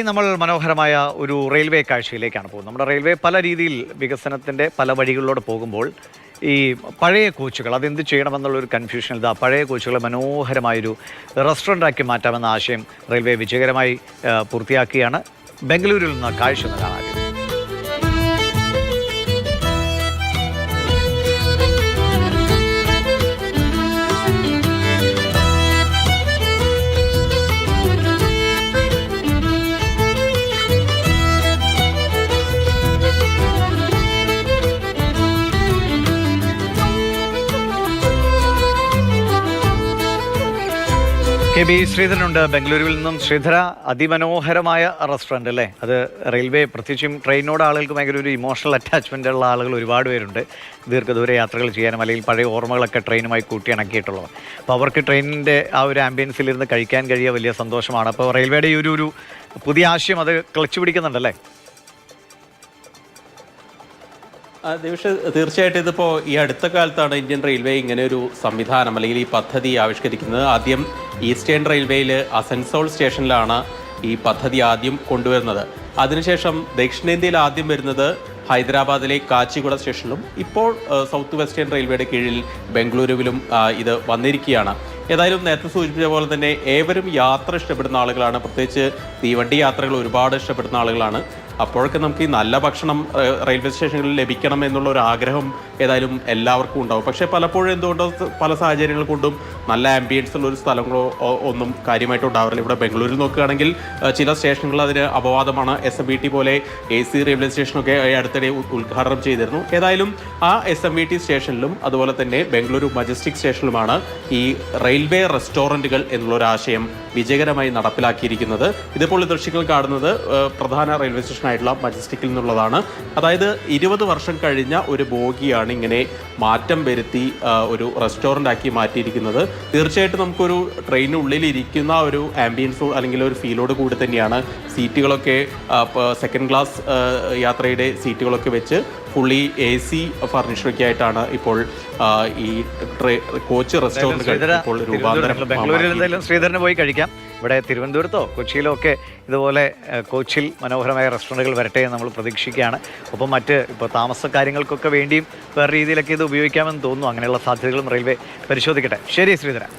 നമ്മൾ മനോഹരമായ ഒരു റെയിൽവേ കാഴ്ചയിലേക്കാണ് പോകുന്നത്. നമ്മുടെ റെയിൽവേ പല രീതിയിൽ വികസനത്തിൻ്റെ പല വഴികളിലൂടെ പോകുമ്പോൾ ഈ പഴയ കോച്ചുകൾ അതെന്ത് ചെയ്യണമെന്നുള്ളൊരു കൺഫ്യൂഷൻ ഇതാ പഴയ കോച്ചുകളെ മനോഹരമായൊരു റെസ്റ്റോറൻ്റാക്കി മാറ്റാമെന്ന ആശയം റെയിൽവേ വിജയകരമായി പൂർത്തിയാക്കിയാണ്. ബംഗളൂരുവിൽ നിന്ന് കാഴ്ച ഒന്ന് കാണാൻ. കെ ബി ശ്രീധരനുണ്ട് ബംഗളൂരുവിൽ നിന്നും. ശ്രീധര, അതിമനോഹരമായ റെസ്റ്റോറൻറ്റ് അല്ലേ? അത് റെയിൽവേ, പ്രത്യേകിച്ചും ട്രെയിനോട് ആളുകൾക്ക് ഭയങ്കര ഒരു ഇമോഷണൽ അറ്റാച്ച്മെൻ്റ് ഉള്ള ആളുകൾ ഒരുപാട് പേരുണ്ട്. ദീർഘദൂര യാത്രകൾ ചെയ്യാനും അല്ലെങ്കിൽ പഴയ ഓർമ്മകളൊക്കെ ട്രെയിനുമായി കൂട്ടിയിണക്കിയിട്ടുള്ളവർ. അപ്പോൾ അവർക്ക് ട്രെയിനിൻ്റെ ആ ഒരു ആംബിയൻസിലിരുന്ന് കഴിക്കാൻ കഴിയുക വലിയ സന്തോഷമാണ്. അപ്പോൾ റെയിൽവേയുടെ ഈ ഒരു പുതിയ ആശയം അത് ക്ലച്ച് പിടിക്കുന്നുണ്ടല്ലേ? തീർച്ചയായിട്ടും ഇതിപ്പോൾ ഈ അടുത്ത കാലത്താണ് ഇന്ത്യൻ റെയിൽവേ ഇങ്ങനെ ഒരു സംവിധാനം അല്ലെങ്കിൽ ഈ പദ്ധതി ആവിഷ്കരിക്കുന്നത്. ആദ്യം ഈസ്റ്റേൺ റെയിൽവേയിൽ അസൻസോൾ സ്റ്റേഷനിലാണ് ഈ പദ്ധതി ആദ്യം കൊണ്ടുവരുന്നത്. അതിനുശേഷം ദക്ഷിണേന്ത്യയിൽ ആദ്യം വരുന്നത് ഹൈദരാബാദിലെ കാച്ചിഗുഡ സ്റ്റേഷനിലും ഇപ്പോൾ സൗത്ത് വെസ്റ്റേൺ റെയിൽവേയുടെ കീഴിൽ ബംഗളൂരുവിലും ഇത് വന്നിരിക്കുകയാണ്. ഏതായാലും നേരത്തെ സൂചിപ്പിച്ച പോലെ തന്നെ ഏവരും യാത്ര ഇഷ്ടപ്പെടുന്ന ആളുകളാണ്. പ്രത്യേകിച്ച് തീവണ്ടി യാത്രകൾ ഒരുപാട് ഇഷ്ടപ്പെടുന്ന ആളുകളാണ്. അപ്പോഴൊക്കെ നമുക്ക് ഈ നല്ല ഭക്ഷണം റെയിൽവേ സ്റ്റേഷനുകളിൽ ലഭിക്കണം എന്നുള്ള ഒരു ആഗ്രഹം ഏതായാലും എല്ലാവർക്കും ഉണ്ടാവും. പക്ഷേ പലപ്പോഴും എന്തുകൊണ്ടോ പല സാഹചര്യങ്ങൾ കൊണ്ടും നല്ല ആംബിയൻസ് ഉള്ള ഒരു സ്ഥലങ്ങളോ ഒന്നും കാര്യമായിട്ട് ഉണ്ടാവാറില്ല. ഇവിടെ ബംഗളൂരിൽ നോക്കുകയാണെങ്കിൽ ചില സ്റ്റേഷനുകൾ അതിന് അപവാദമാണ്. SMVT പോലെ AC റെയിൽവേ സ്റ്റേഷനൊക്കെ അടുത്തിടെ ഉദ്ഘാടനം ചെയ്തിരുന്നു. ഏതായാലും ആ SMVT സ്റ്റേഷനിലും അതുപോലെ തന്നെ ബംഗളൂരു മജസ്റ്റിക് സ്റ്റേഷനിലുമാണ് ഈ റെയിൽവേ റെസ്റ്റോറൻറ്റുകൾ എന്നുള്ളൊരാശയം വിജയകരമായി നടപ്പിലാക്കിയിരിക്കുന്നത്. ഇതിപ്പോൾ ദൃശ്യങ്ങൾ കാണുന്നത് പ്രധാന റെയിൽവേ സ്റ്റേഷനായിട്ടുള്ള മജസ്റ്റിക്കിൽ നിന്നുള്ളതാണ്. അതായത് 20 വർഷം കഴിഞ്ഞ ഒരു ബോഗിയാണ് ഇങ്ങനെ മാറ്റം വരുത്തി ഒരു റെസ്റ്റോറൻ്റ് ആക്കി മാറ്റിയിരിക്കുന്നത്. തീർച്ചയായിട്ടും നമുക്കൊരു ട്രെയിനുള്ളിൽ ഇരിക്കുന്ന ഒരു ആംബിയൻസോ അല്ലെങ്കിൽ ഒരു ഫീലോട് കൂടി തന്നെയാണ്. സീറ്റുകളൊക്കെ സെക്കൻഡ് ക്ലാസ് യാത്രയുടെ സീറ്റുകളൊക്കെ വെച്ച് ഫുള്ളി AC ഫർണിച്ചറൊക്കെ ആയിട്ടാണ് ഇപ്പോൾ ഈ കോച്ച് റെസ്റ്റോറൻറ്റുകൾ ഇപ്പോൾ രൂപാന്തരം. ബംഗളൂരിൽ എന്തായാലും ശ്രീധരന് പോയി കഴിക്കാം. ഇവിടെ തിരുവനന്തപുരത്തോ കൊച്ചിയിലോ ഒക്കെ ഇതുപോലെ കോച്ചിൽ മനോഹരമായ റെസ്റ്റോറൻറ്റുകൾ വരട്ടെ എന്ന് നമ്മൾ പ്രതീക്ഷിക്കുകയാണ്. ഒപ്പം മറ്റ് ഇപ്പോൾ താമസ കാര്യങ്ങൾക്കൊക്കെ വേണ്ടിയും വേറെ രീതിയിലൊക്കെ ഇത് ഉപയോഗിക്കാമെന്ന് തോന്നുന്നു. അങ്ങനെയുള്ള സാധ്യതകളും റെയിൽവേ പരിശോധിക്കട്ടെ. ശരി ശ്രീധരൻ.